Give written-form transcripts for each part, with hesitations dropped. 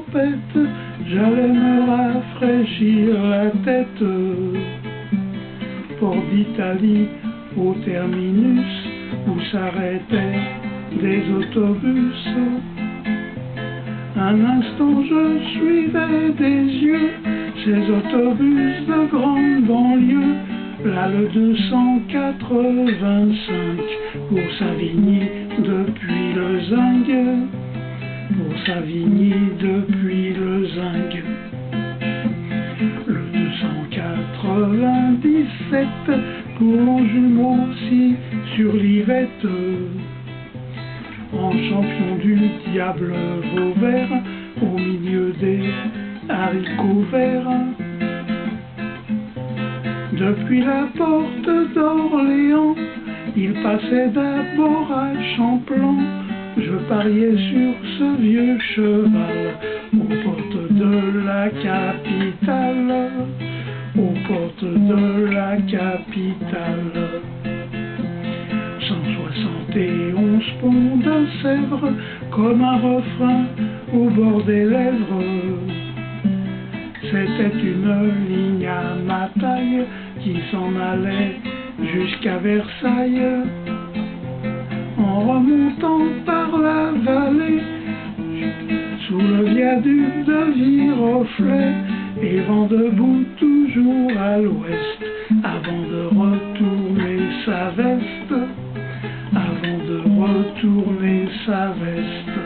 tempête, j'allais me rafraîchir la tête. Port d'Italie au terminus, où s'arrêtaient des autobus. Un instant je suivais des yeux ces autobus de grande banlieue. Là le 285 pour Savigny depuis le Zinc, pour Savigny depuis le Zinc. Le 297 pour Longjumeau aussi sur l'Yvette, en champion du diable Vauvert, au milieu des haricots verts. Depuis la porte d'Orléans, il passait d'abord à Champlain. Je pariais sur ce vieux cheval aux portes de la capitale, aux portes de la capitale. 171 ponts de Sèvres, comme un refrain au bord des lèvres. C'était une ligne à ma taille qui s'en allait jusqu'à Versailles. En remontant par la vallée, sous le viaduc de Viroflay, et vent debout toujours à l'ouest, avant de retourner sa veste, avant de retourner sa veste.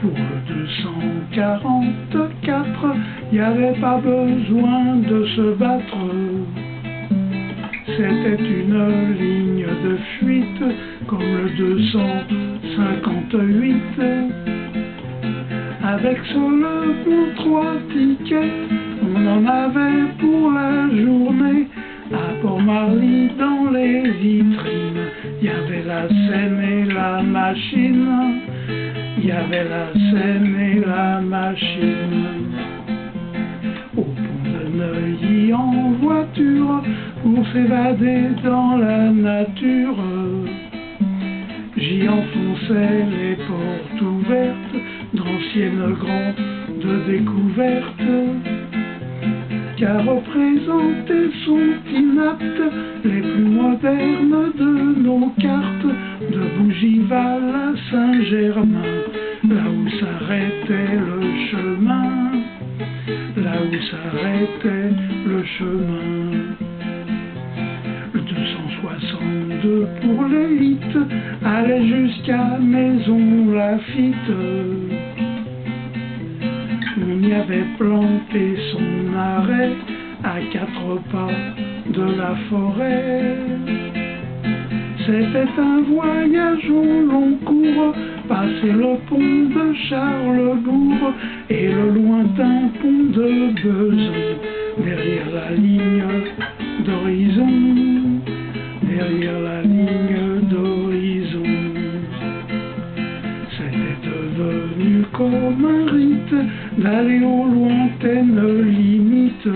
Pour le 244, y avait pas besoin de se battre. C'était une ligne de fuite, comme le 258. Avec seulement 3 tickets, on en avait pour la journée. À Port-Marly, dans les vitrines, y avait la Seine et la machine. Y avait la Seine et la machine. Au pont de Neuilly en voiture, pour s'évader dans la nature, j'y enfonçais les portes ouvertes d'anciennes grands de découverte. Car représenter sont inaptes les plus modernes de nos cartes, de Bougival à Saint-Germain, là où s'arrêtait le chemin, là où s'arrêtait le chemin. Le 262 pour l'élite allait jusqu'à Maison Lafitte. On y avait planté son arrêt à 4 pas de la forêt. C'était un voyage au long cours, passer le pont de Charlesbourg et le lointain pont de Besançon, derrière la ligne d'horizon, derrière la ligne d'horizon. C'était devenu comme un rite d'aller aux lointaines limites,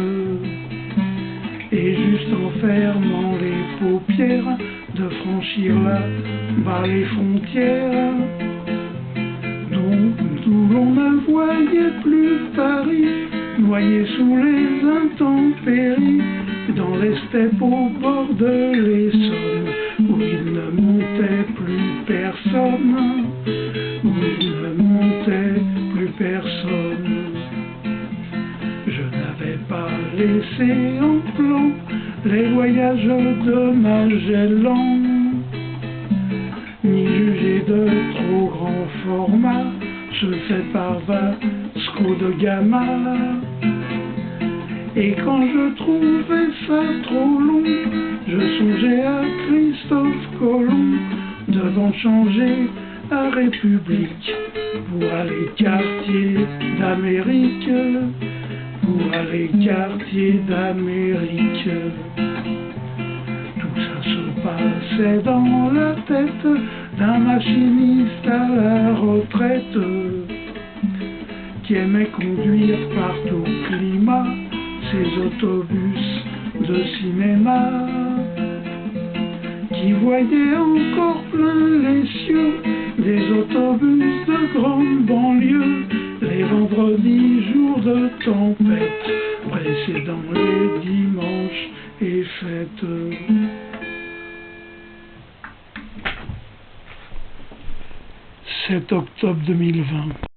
et juste en fermant les paupières, de franchir là-bas les frontières, d'où l'on ne voyait plus Paris, noyé sous les intempéries, dans les steppes au bord de l'Essonne, où il ne montait plus personne, où il ne montait plus personne. Je n'avais pas laissé en plan les voyages de Magellan, ni jugé de trop grand format, ceux faits par Vasco de Gama. Et quand je trouvais ça trop long, je songeais à Christophe Colomb, devant changer à République, pour aller quartier d'Amérique, pour aller quartier d'Amérique. Tout ça se passait dans la tête d'un machiniste à la retraite, qui aimait conduire par tout climat ses autobus de cinéma, qui voyait encore plein les cieux des autobus de grande banlieue, de tempête précédant les dimanches et fêtes. 7 octobre 2020.